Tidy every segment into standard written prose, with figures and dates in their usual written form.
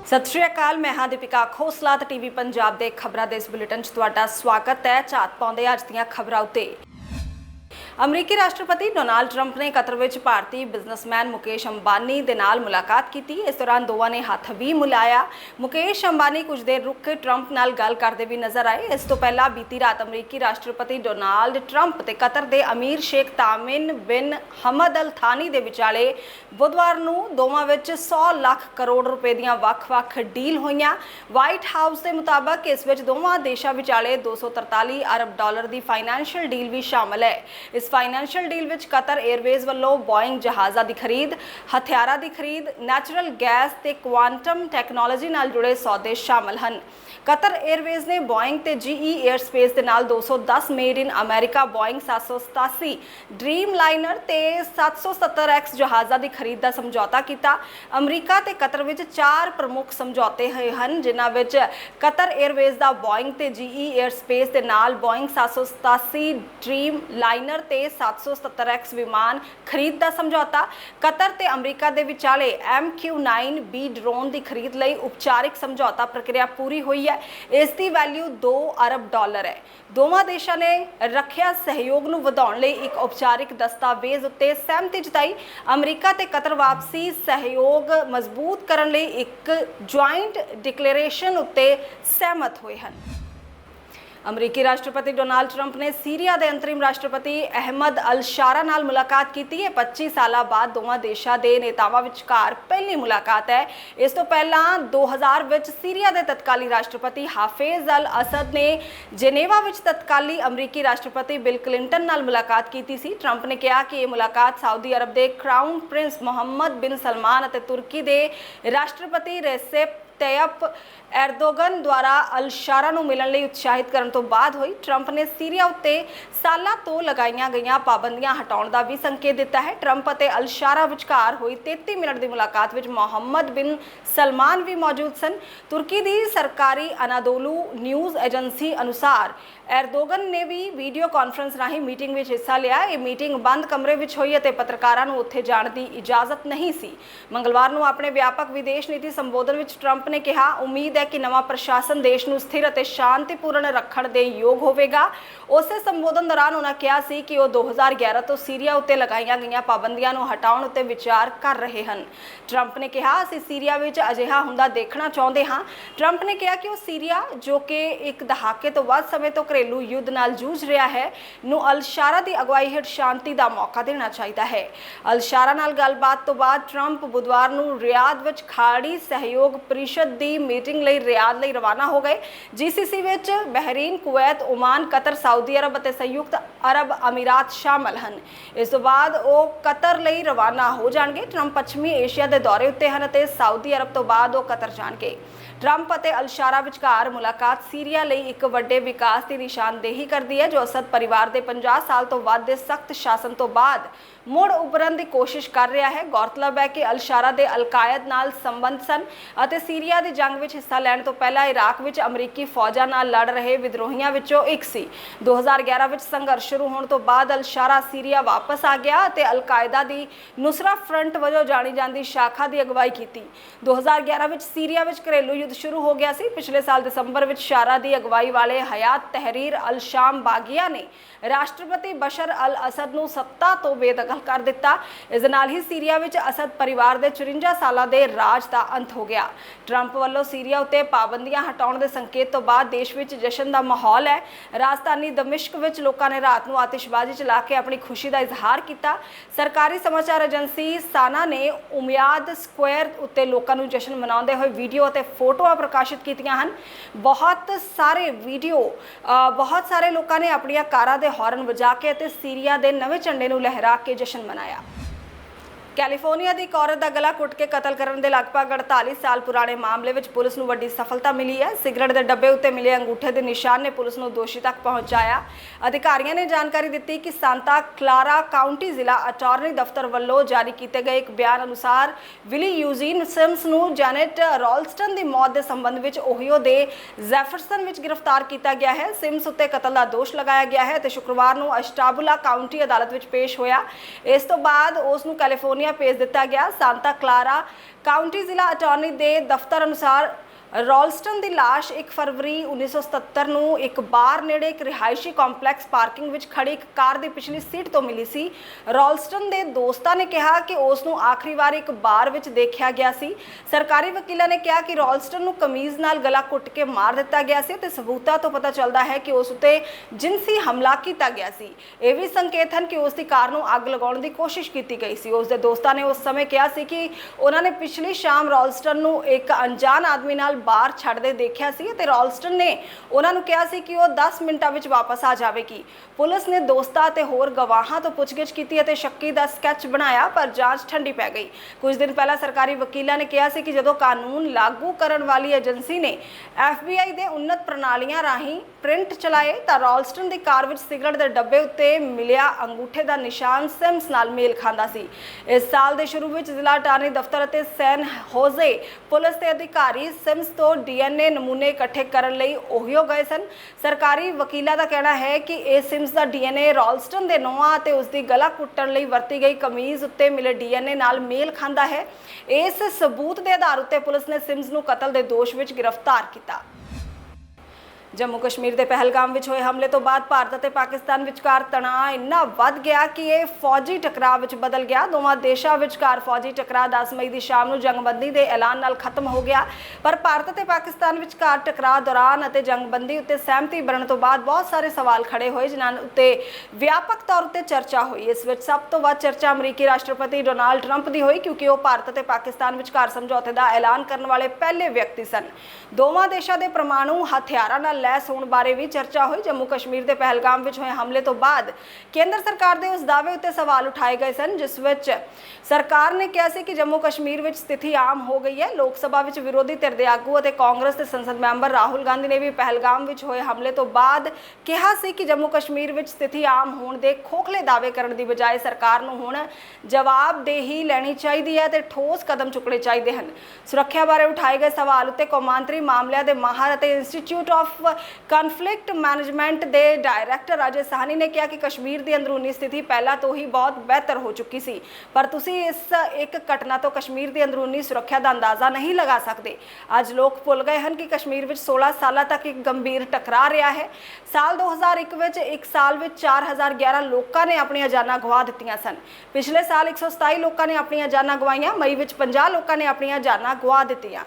सत श्री अकाल, मैं हाँ दीपिका खोसला ते टीवी पंजाब दे खबरां दे इस बुलेटिन च तुहाडा स्वागत है। झात पाउंदे अज दीयां खबरां उत्ते। अमरीकी राष्ट्रपति डोनाल्ड ट्रंप ने कतर विच भारतीय बिजनेसमैन मुकेश अंबानी दे नाल मुलाकात की। इस दौरान दोवां ने हथ भी मिलाया। मुकेश अंबानी कुछ देर रुक के ट्रंप नाल गल करते भी नजर आए। इस तो पहला बीती रात अमरीकी राष्ट्रपति डोनाल्ड ट्रंप ते कतर दे अमीर शेख तामिन बिन हमद अल थानी दे विचाले बुधवार नूं दोवां विच 100 लाख करोड़ रुपए दीयां वख-वख डील होईयां। व्हाइट हाउस के मुताबक इस विच दोवां देशां विचाले 243 अरब डॉलर की फाइनैंशियल डील भी शामिल है। इस फाइनैंशियल डील विच कतर एयरवेज वालों बॉइंग जहाज़ां की खरीद, हथियारां की खरीद, नैचुरल गैस ते क्वांटम टैक्नोलॉजी नाल जुड़े सौदे शामिल हैं। कतर एयरवेज ने बॉइंग ते जीई एयर स्पेस के नाल 210 made in America Boeing 787 dream liner ते 770X जहाज़ां की खरीद का समझौता किया। अमरीका ते कतर विच 4 प्रमुख समझौते होए हैं, जिन्हां विच कतर एयरवेज का बॉइंग ते जीई एयर स्पेस के नाल बॉइंग 787 ड्रीम लाइनर ते 770X विमान खरीद का समझौता, कतर ते अमरीका दे विचाले MQ-9B ड्रोन की खरीद लई उपचारिक समझौता प्रक्रिया पूरी हुई है। इसकी वैल्यू 2 अरब डॉलर है। दोवां देशों ने रखिया सहयोग नूं वधाउण लई एक औपचारिक दस्तावेज उत्ते सहमति जताई। अमरीका ते कतर वापसी सहयोग मजबूत करन लई एक ज्वाइंट डिक्लेरेशन उत्ते सहमत हुए हैं। अमरीकी राष्ट्रपति डोनाल्ड ट्रंप ने सीरिया के अंतरिम राष्ट्रपति अहमद अल शारा नाल मुलाकात की है। 25 साल बाद दोवां देशों के नेतावां विचकार पहली मुलाकात है। इस तो पहला 2000 विच सीरिया के तत्काली राष्ट्रपति हाफिज अल असद ने जेनेवा विच तत्काली अमरीकी राष्ट्रपति बिल क्लिंटन नाल मुलाकात की सी। ट्रंप ने कहा कि यह मुलाकात सऊदी अरब के क्राउन प्रिंस मोहम्मद बिन सलमान और तुर्की के राष्ट्रपति रेसेप तैयप एर्दोगन द्वारा अल शारा नूं मिलण लई उत्साहित करन तो बाद हुई। ट्रंप ने सीरिया उत्ते सालां तो लगाईयां गईयां पाबंदियां हटाउण दा भी संकेत दिता है। ट्रंप अते अल शारा विचकार हुई 33 मिनट की मुलाकात विच मोहम्मद बिन सलमान भी मौजूद सन। तुर्की की सरकारी अनादोलू न्यूज़ एजेंसी अनुसार एर्दोगन ने भी वीडियो कॉन्फ्रेंस राही मीटिंग में हिस्सा लिया। यह मीटिंग बंद कमरे में हुई और पत्रकारों को उत्थे जाने की इजाजत नहीं सी। मंगलवार को अपने व्यापक विदेश नीति संबोधन में ट्रंप ने कहा, उम्मीद है कि नवा प्रशासन देश को स्थिर और शांतिपूर्ण रखने के योग होगा। उस संबोधन दौरान उन्होंने कहा सी कि वह 2011 तो सीरिया उत्ते लगाईयां गईयां पाबंदियां नूं हटाउण उत्ते विचार कर रहे हैं। ट्रंप ने कहा, असीं सीरिया विच अजिहा हुंदा देखना चाहुंदे हां। ट्रंप ने कहा कि वह सीरिया जो कि एक दहाके तो वध समय तो घरेलू युद्ध नाल जूझ रहा है नूं अल शारा की अगवाई हेठ शांति का मौका देना चाहिए है। अल शारा नाल गलबात तो बाद ट्रंप बुधवार नूं रियाद विच खाड़ी सहयोग परिषद की मीटिंग लई रियाद लई रवाना हो गए। जीसीसी विच Bahrain, Kuwait, Oman, Qatar, Saudi Arabia और संयुक्त अरब अमीरात शामिल हैं। इस तो बाद वो कतर लई रवाना हो जाएंगे। ट्रंप पश्चिमी एशिया के दौरे उत्ते हैं ते सऊदी अरब तो बाद वो कतर जाएंगे। ट्रंप और अल शारा विचकार मुलाकात सीरिया लई एक वड्डे विकास की निशानदेही करती है, जो असद परिवार के 50 साल तो वध के सख्त शासन तो बाद मुड़ उभरन की कोशिश कर रहा है। गौरतलब है कि अल शारा के अलकायद नाल संबंध सन और सीरिया की जंग में हिस्सा लैण तो पहला इराक में अमरीकी फौजा नाल लड़ रहे विद्रोहियों विचों एक सी। 2011 में संघर्ष शुरू होने तो बाद अल शारा सीरिया वापस आ गया और अलकायदा की नुसरा फ्रंट वजों जानी जाती शाखा की अगवाई की। 2011 में सीरिया में घरेलू युद्ध शुरू हो गया सी। पिछले साल दिसंबर में शारा की अगवाई वाले हयात तहरीर अल शाम बागिया ने राष्ट्रपति बशर अल असद नूं सत्ता तो बेदखल कर दिता। इस नाल ही सीरिया में असद परिवार के 54 साल के राज का अंत हो गया। ट्रंप वालों सीरिया उत्ते पाबंदियां हटाउण के संकेत तो बाद देश में जश्न का माहौल है। राजधानी दमिश्क में लोगों ने रात को आतिशबाजी चला के अपनी खुशी का इजहार किया। सरकारी समाचार एजेंसी साना ने उमयाद स्क्वायर उत्ते लोगों को जश्न मनाते हुए वीडियो और फोटो प्रकाशित कीतियां हन। बहुत सारे लोगों ने अपनी कारां दे हॉर्न बजा के सीरिया के नवे झंडे को लहरा के जश्न मनाया। कैलीफोर्निया की एक औरत का गला कुट के कतल करने के लगभग 48 साल पुराने मामले में पुलिस को वड्डी सफलता मिली है। सिगरेट के डब्बे उत्ते मिले अंगूठे के निशान ने पुलिस को दोषी तक पहुंचाया। अधिकारियों ने जानकारी दी कि सांता क्लारा काउंटी जिला अटॉर्नी दफ्तर वालों जारी किए गए एक बयान अनुसार विली यूजीन सिम्स को जैनेट रॉल्स्टन की मौत के संबंध में ओहियो के जैफरसन में गिरफ्तार किया गया है। सिम्स उत्ते कतल का दोष लगाया गया है तो शुक्रवार को अष्टाबुला काउंटी अदालत में पेश होया। इस तो बाद उसनू कैलीफोर्निया कैलिफोर्निया भेज दिता गया। सांता क्लारा काउंटी जिला अटॉर्नी के दफ्तर अनुसार रॉल्स्टन की लाश 1 फरवरी 1977 ਨੂੰ एक बार नेड़े एक रिहायशी ਕੰਪਲੈਕਸ पार्किंग ਵਿੱਚ खड़ी एक कार की पिछली सीट तो मिली सी। रॉल्स्टन के दोस्तों ने कहा कि उसनू आखिरी बार एक बार ਵਿੱਚ देखा गया सी। सरकारी वकीलों ने कहा कि रॉल्स्टन ਨੂੰ कमीज नाल गला कुट के मार दिता गया सी ते सबूतां तो पता चलता है कि उस उत्ते जिनसी हमला किया गया सी। ये भी संकेत हैं कि उसकी कार ਨੂੰ ਅੱਗ ਲਗਾਉਣ ਦੀ ਕੋਸ਼ਿਸ਼ ਕੀਤੀ ਗਈ ਸੀ। उसके दोस्तों ने उस समय कहा सी कि उन्होंने पिछली शाम रॉल्स्टन ਨੂੰ एक अनजान आदमी नाल बाहर छड्डदे देखिया सी ते रॉल्स्टन ने उन्होंने कहा सी कि वो 10 मिनटां विच वापस आ जाएगी। पुलिस ने दोस्तां ते होर गवाहां तो पुछगिछ की ते शक्की का स्कैच बनाया, पर जांच ठंडी पै गई। कुछ दिन पहला सरकारी वकीलों ने कहा सी कि जदों कानून लागू करन वाली एजेंसी ने FBI दे उन्नत प्रणालियां राही प्रिंट चलाए तां रॉल्स्टन की कार विच सिगरट के डब्बे उत्ते मिलिया अंगूठे का निशान सिम्स नाल मेल खांदा सी। इस साल के शुरू में जिला अटारनी दफ्तर अते सैन होजे पुलिस के अधिकारी सिम्स तो DNA नमूने इकट्ठे करने लई ओहियो गए सन। सरकारी वकीलों का कहना है कि ये सिम्स का DNA रॉल्स्टन के नौहां ते उसकी गला कुट्टण लई वरती गई कमीज उत्ते मिले DNA नाल मेल खांदा है। इस सबूत के आधार उत्ते पुलिस ने सिम्स नूं कतल के दोष विच गिरफ्तार किया। जम्मू कश्मीर के पहलगाम में होए हमले तो बाद भारत और पाकिस्तान विचकार तनाव इन्ना वध गया कि यह फौजी टकराव विच बदल गया। दोवां देशों विचकार फौजी टकराव 10 मई की शाम को जंगबंदी के ऐलान नाल खत्म हो गया, पर भारत और पाकिस्तान विचकार टकराव दौरान और जंगबंदी उत्ते सहमति बनने तो बाद बहुत सारे सवाल खड़े होए, जिन्हां उत्ते व्यापक तौर पर चर्चा हुई। इस विच सब तो वध चर्चा अमरीकी राष्ट्रपति डोनाल्ड ट्रंप की हुई, क्योंकि वो भारत और पाकिस्तान विचकार समझौते का ऐलान करने वाले पहले व्यक्ति सन। दोवां देशों के परमाणु हथियारों नाल लैस होने बारे भी चर्चा हुई। जम्मू कश्मीर के पहलगाम में होए हमले तो बाद केंद्र सरकार के उस दावे उत्ते सवाल उठाए गए सन, जिस विच सरकार ने कहा सी कि जम्मू कश्मीर में स्थिति आम हो गई है। लोक सभा में विरोधी धिर के आगू और कांग्रेस के संसद मैंबर राहुल गांधी ने भी पहलगाम में होए हमले तो बाद कहा सी कि जम्मू कश्मीर में स्थिति आम होने के खोखले दावे करने की बजाय सरकार नूं हुण जवाबदेही लैनी चाहिए है ते ठोस कदम चुकने चाहिए हैं। सुरक्षा बारे उठाए गए सवाल उत्ते कौमांतरी मामलों के माहर ते इंस्टीट्यूट ऑफ कॉन्फ्लिक्ट मैनेजमेंट के डायरैक्टर अजय साहनी ने कहा कि कश्मीर की अंदरूनी स्थिति पहला तो ही बहुत बेहतर हो चुकी सी, पर तुसी इस एक घटना तो कश्मीर की अंदरूनी सुरक्षा का अंदाजा नहीं लगा सकते। अज लोग भुल गए हैं कि कश्मीर में 16 साल तक एक गंभीर टकरा रहा है। साल 2001 में एक साल में 4011 लोगों ने अपनी जानां गवा दित्तियां सन। पिछले साल 127 लोगों ने अपनी जानां गवाईयां। मई में 50 लोगों ने अपनी जानां गवा दित्तियां।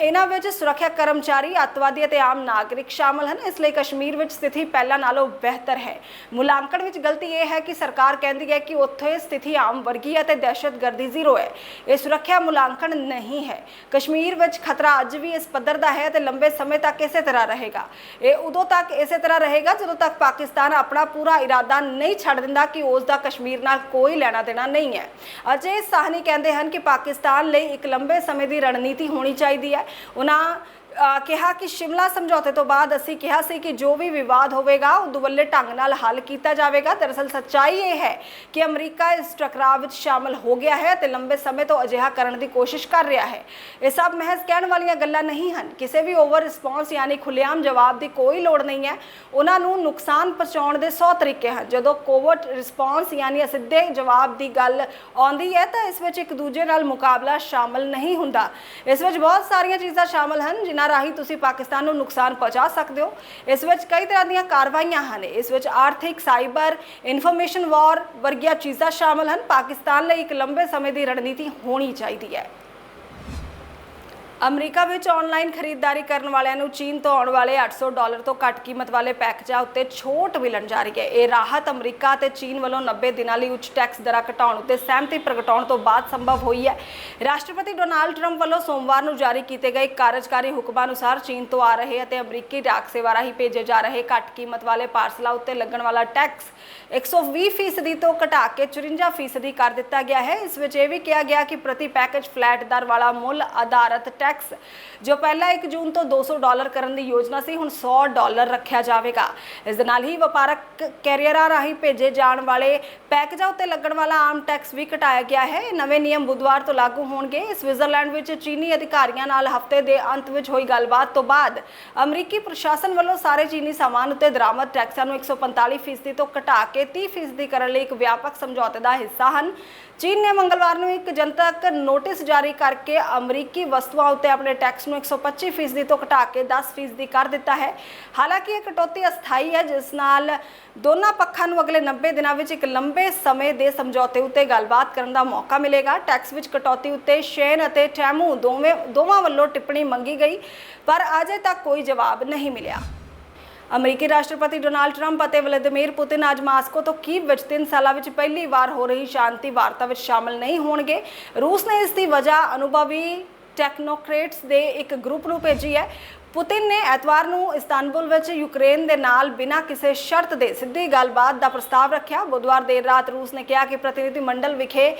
इन्हां विच सुरक्षा कर्मचारी, अतवादी और आम नागरिक शामिल हैं। इसलिए कश्मीर में स्थिति पहला नालों बेहतर है। मुलांकन में गलती यह है कि सरकार कहती है कि उत्थे स्थिति आम वर्गी है, दहशतगर्दी जीरो है। यह सुरक्षा मुलांकन नहीं है। कश्मीर में खतरा अज भी इस पद्धर का है तो लंबे समय तक इस तरह रहेगा। ये उदों तक इस तरह रहेगा जो तक पाकिस्तान अपना पूरा इरादा नहीं छड़ दिंदा कि उसका कश्मीर नाल कोई लेना देना नहीं है। अजय साहनी कहते हैं कि पाकिस्तान लिए एक लंबे समय की रणनीति होनी चाहिए है। उन्होंने कहा कि शिमला समझौते तो बाद असी कहा सी कि जो भी विवाद होगा वो दुवल्ले ढंग नाल हल किया जाएगा। दरअसल सच्चाई ये है कि अमरीका इस टकराव में शामिल हो गया है तो लंबे समय तो अजिहा करने की कोशिश कर रहा है। ये सब महज कहने वाली गल्लां नहीं हैं। किसी भी ओवर रिस्पॉन्स यानी खुलेआम जवाब की कोई लोड़ नहीं है। उन्होंने नुकसान पहुँचाने के 100 तरीके हैं। जो कोवर्ट रिस्पॉन्स यानी असिधे जवाब की गल आती है तो इस एक दूजे नाल मुकाबला शामिल नहीं होंदा। इस बहुत सारिया चीज़ां शामिल हैं जिन्हां राही तुसी पाकिस्तान को नुकसान पहुँचा सकते हो। इस कई तरह दी कार्रवाइयां हैं। इस आर्थिक, साइबर, इन्फॉर्मेशन वॉर वर्गिया चीज़ां शामिल हैं। पाकिस्तान लिए एक लंबे समय की रणनीति होनी चाहिए है। अमरीका में ऑनलाइन खरीददारी करने वालों चीन तो आने वाले $800 तो घट कीमत वाले पैकेजा उत्ते छूट मिलन जा रही है। यह राहत अमरीका ते चीन वालों 90 दिनों लिए उच्च टैक्स दर घटाने उत्ते सहमति प्रगटाने तो बाद संभव हुई है। राष्ट्रपति डोनाल्ड ट्रंप वालों सोमवार को जारी किए गए कार्यकारी हुक्म अनुसार चीन तो आ रहे और अमरीकी डाक सेवा राही भेजे जा रहे घट कीमत वाले पार्सलों उत्ते लगन वाला टैक्स 120% तो घटा के 54% कर दिता गया है। इस विच यह भी कहा गया कि प्रति पैकेज फ्लैट दर वाला मुल आधारित टैक्स जो पहला 1 जून तो $200 करने की योजना सी हुण $100 रखा जाएगा। इस दे नाल ही व्यापारक कैरियरां राही भेजे जाने वाले पैकेजां उत्ते लगन वाला आम टैक्स भी घटाया गया है। नवे नियम बुधवार तो लागू होणगे। स्विट्जरलैंड विच चीनी अधिकारियों नाल हफ्ते के अंत में हुई गलबात तो बाद अमरीकी प्रशासन वालों सारे चीनी सामान उत्ते दरामद टैक्सां नूं 145% तो घटा के 30% करने लई एक व्यापक समझौते का हिस्सा हैं। ਚੀਨ ਨੇ ਮੰਗਲਵਾਰ ਨੂੰ ਇੱਕ ਜਨਤਕ ਨੋਟਿਸ ਜਾਰੀ ਕਰਕੇ ਅਮਰੀਕੀ ਵਸਤੂਆਂ ਉੱਤੇ ਆਪਣੇ ਟੈਕਸ ਨੂੰ 125% ਤੋਂ ਘਟਾ ਕੇ 10% ਕਰ ਦਿੱਤਾ ਹੈ। ਹਾਲਾਂਕਿ ਇਹ ਕਟੌਤੀ ਅਸਥਾਈ ਹੈ, ਜਿਸ ਨਾਲ ਦੋਨਾਂ ਪੱਖਾਂ ਨੂੰ ਅਗਲੇ 90 ਦਿਨਾਂ ਵਿੱਚ ਇੱਕ ਲੰਬੇ ਸਮੇਂ ਦੇ ਸਮਝੌਤੇ ਉੱਤੇ ਗੱਲਬਾਤ ਕਰਨ ਦਾ ਮੌਕਾ ਮਿਲੇਗਾ। ਟੈਕਸ ਵਿੱਚ ਕਟੌਤੀ ਉੱਤੇ ਸ਼ੇਨ ਅਤੇ ਟੈਮੂ ਦੋਵਾਂ ਵੱਲੋਂ ਟਿੱਪਣੀ ਮੰਗੀ ਗਈ, ਪਰ ਅਜੇ ਤੱਕ ਕੋਈ ਜਵਾਬ ਨਹੀਂ ਮਿਲਿਆ। ਅਮਰੀਕੀ ਰਾਸ਼ਟਰਪਤੀ ਡੋਨਾਲਡ ਟਰੰਪ ਅਤੇ ਵਲਾਦੀਮੀਰ ਪੁਤਿਨ ਅੱਜ ਮਾਸਕੋ ਤੋਂ ਕੀਵ ਵਿੱਚ 3 ਸਾਲਾਂ ਵਿੱਚ ਪਹਿਲੀ ਵਾਰ ਹੋ ਰਹੀ ਸ਼ਾਂਤੀ ਵਾਰਤਾ ਵਿੱਚ ਸ਼ਾਮਲ ਨਹੀਂ ਹੋਣਗੇ। ਰੂਸ ਨੇ ਇਸ ਦੀ ਵਜ੍ਹਾ ਅਨੁਭਵੀ ਟੈਕਨੋਕ੍ਰੇਟਸ ਦੇ ਇੱਕ ਗਰੁੱਪ ਨੂੰ ਭੇਜੀ ਹੈ। ਪੁਤਿਨ ਨੇ ਐਤਵਾਰ ਨੂੰ ਇਸਤਾਨਬੁਲ ਵਿੱਚ ਯੂਕਰੇਨ ਦੇ ਨਾਲ ਬਿਨਾਂ ਕਿਸੇ ਸ਼ਰਤ ਦੇ ਸਿੱਧੀ ਗੱਲਬਾਤ ਦਾ ਪ੍ਰਸਤਾਵ ਰੱਖਿਆ। ਬੁੱਧਵਾਰ ਦੇਰ ਰਾਤ ਰੂਸ ਨੇ ਕਿਹਾ ਕਿ ਪ੍ਰਤੀਨਿਧੀ ਮੰਡਲ ਵਿਖੇ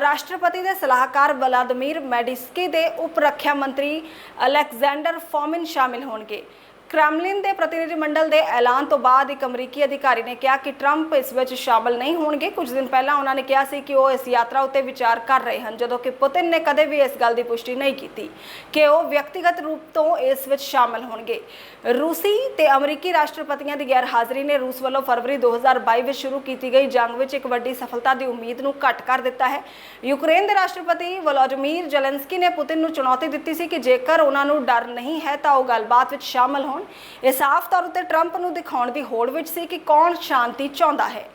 ਰਾਸ਼ਟਰਪਤੀ ਦੇ ਸਲਾਹਕਾਰ ਵਲਾਦੀਮੀਰ ਮੈਡੀਸਕੀ ਦੇ ਉਪ ਰੱਖਿਆ ਮੰਤਰੀ ਅਲੈਗਜ਼ੈਂਡਰ ਫੋਮਿਨ ਸ਼ਾਮਿਲ ਹੋਣਗੇ। ਕ੍ਰੈਮਲਿਨ ਦੇ ਪ੍ਰਤੀਨਿਧੀ ਮੰਡਲ ਦੇ ਐਲਾਨ ਤੋਂ ਬਾਅਦ ਇੱਕ ਅਮਰੀਕੀ ਅਧਿਕਾਰੀ ਨੇ ਕਿਹਾ ਕਿ ਟਰੰਪ ਇਸ ਵਿੱਚ ਸ਼ਾਮਲ ਨਹੀਂ ਹੋਣਗੇ। ਕੁਝ ਦਿਨ ਪਹਿਲਾਂ ਉਹਨਾਂ ਨੇ ਕਿਹਾ ਸੀ ਕਿ ਉਹ ਇਸ ਯਾਤਰਾ ਉੱਤੇ ਵਿਚਾਰ ਕਰ ਰਹੇ ਹਨ, ਜਦੋਂ ਕਿ ਪੁਤਿਨ ਨੇ ਕਦੇ ਵੀ ਇਸ ਗੱਲ ਦੀ ਪੁਸ਼ਟੀ ਨਹੀਂ ਕੀਤੀ ਕਿ ਉਹ ਵਿਅਕਤੀਗਤ ਰੂਪ ਤੋਂ ਇਸ ਵਿੱਚ ਸ਼ਾਮਲ ਹੋਣਗੇ। ਰੂਸੀ ਤੇ ਅਮਰੀਕੀ ਰਾਸ਼ਟਰਪਤੀਆਂ ਦੀ ਗੈਰ ਹਾਜ਼ਰੀ ਨੇ ਰੂਸ ਵੱਲੋਂ ਫਰਵਰੀ 2022 ਵਿੱਚ ਸ਼ੁਰੂ ਕੀਤੀ ਗਈ ਜੰਗ ਵਿੱਚ ਇੱਕ ਵੱਡੀ ਸਫਲਤਾ ਦੀ ਉਮੀਦ ਨੂੰ ਘੱਟ ਕਰ ਦਿੱਤਾ ਹੈ। ਯੂਕਰੇਨ ਦੇ ਰਾਸ਼ਟਰਪਤੀ ਵਲੋਦੀਮੀਰ ਜ਼ੈਲੈਂਸਕੀ ਨੇ ਪੁਤਿਨ ਨੂੰ ਚੁਣੌਤੀ ਦਿੱਤੀ ਸੀ ਕਿ ਜੇਕਰ ਉਹਨਾਂ ਨੂੰ ਡਰ ਨਹੀਂ ਹੈ ਤਾਂ ਉਹ ਗੱਲਬਾਤ ਵਿੱਚ ਸ਼ਾਮਲ ਹੋਣ। ਇਹ ਸਾਫ਼ ਤੌਰ ਉੱਤੇ ਟਰੰਪ ਨੂੰ ਦਿਖਾਉਣ ਦੀ ਹੋੜ ਵਿੱਚ ਸੀ ਕਿ ਕੌਣ ਸ਼ਾਂਤੀ ਚਾਹੁੰਦਾ ਹੈ।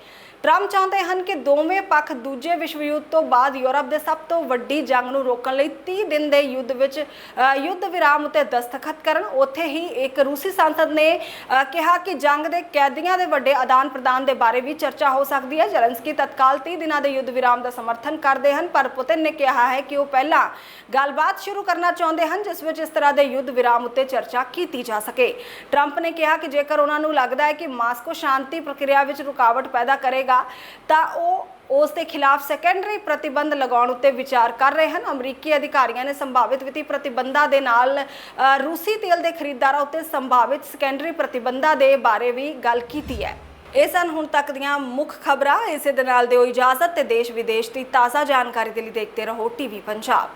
ਟਰੰਪ ਚਾਹੁੰਦੇ ਹਨ ਕਿ ਦੋਵੇਂ ਪੱਖ ਦੂਜੇ ਵਿਸ਼ਵ ਯੁੱਧ ਤੋਂ ਬਾਅਦ ਯੂਰਪ ਦੇ ਸਭ ਤੋਂ ਵੱਡੀ ਜੰਗ ਨੂੰ ਰੋਕਣ ਲਈ 30 ਦਿਨ ਦੇ ਯੁੱਧ ਵਿਰਾਮ ਉੱਤੇ ਦਸਤਖਤ ਕਰਨ। ਉੱਥੇ ਹੀ ਇੱਕ ਰੂਸੀ ਸੰਸਦ ਨੇ ਕਿਹਾ ਕਿ ਜੰਗ ਦੇ ਕੈਦੀਆਂ ਦੇ ਵੱਡੇ ਆਦਾਨ ਪ੍ਰਦਾਨ ਦੇ ਬਾਰੇ ਵੀ ਚਰਚਾ ਹੋ ਸਕਦੀ ਹੈ। ਜ਼ੈਲੈਂਸਕੀ ਤਤਕਾਲ 30 ਦਿਨਾਂ ਦੇ ਯੁੱਧ ਵਿਰਾਮ ਦਾ ਸਮਰਥਨ ਕਰਦੇ ਹਨ, ਪਰ ਪੁਤਿਨ ਨੇ ਕਿਹਾ ਹੈ ਕਿ ਉਹ ਪਹਿਲਾਂ ਗੱਲਬਾਤ ਸ਼ੁਰੂ ਕਰਨਾ ਚਾਹੁੰਦੇ ਹਨ ਜਿਸ ਵਿੱਚ ਇਸ ਤਰ੍ਹਾਂ ਦੇ ਯੁੱਧ ਵਿਰਾਮ ਉੱਤੇ ਚਰਚਾ ਕੀਤੀ ਜਾ ਸਕੇ। ਟਰੰਪ ਨੇ ਕਿਹਾ ਕਿ ਜੇਕਰ ਉਹਨਾਂ ਨੂੰ ਲੱਗਦਾ ਹੈ ਕਿ ਮਾਸਕੋ ਸ਼ਾਂਤੀ ਪ੍ਰਕਿਰਿਆ ਵਿੱਚ ਰੁਕਾਵਟ ਪੈਦਾ ਕਰੇਗਾ ਤਾਂ ਉਹ ਉਸ ਦੇ ਖਿਲਾਫ ਸੈਕੰਡਰੀ ਪ੍ਰਤੀਬੰਧ ਲਗਾਉਣ ਉੱਤੇ ਵਿਚਾਰ ਕਰ ਰਹੇ ਹਨ। ਅਮਰੀਕੀ ਅਧਿਕਾਰੀਆਂ ਨੇ ਸੰਭਾਵਿਤ ਵਿੱਤੀ ਪ੍ਰਤੀਬੰਧਾਂ ਦੇ ਨਾਲ ਰੂਸੀ ਤੇਲ ਦੇ ਖਰੀਦਦਾਰਾਂ ਉੱਤੇ ਸੰਭਾਵਿਤ ਸੈਕੰਡਰੀ ਪ੍ਰਤੀਬੰਧਾਂ ਦੇ ਬਾਰੇ ਵੀ ਗੱਲ ਕੀਤੀ ਹੈ। ਇਹ ਸਨ ਹੁਣ ਤੱਕ ਦੀਆਂ ਮੁੱਖ ਖਬਰਾਂ। ਇਸੇ ਦੇ ਨਾਲ ਦਿਓ ਇਜਾਜ਼ਤ ਤੇ ਦੇਸ਼ ਵਿਦੇਸ਼ ਦੀ ਤਾਜ਼ਾ ਜਾਣਕਾਰੀ ਦੇ ਲਈ ਦੇਖਦੇ ਰਹੋ ਟੀਵੀ ਪੰਜਾਬ।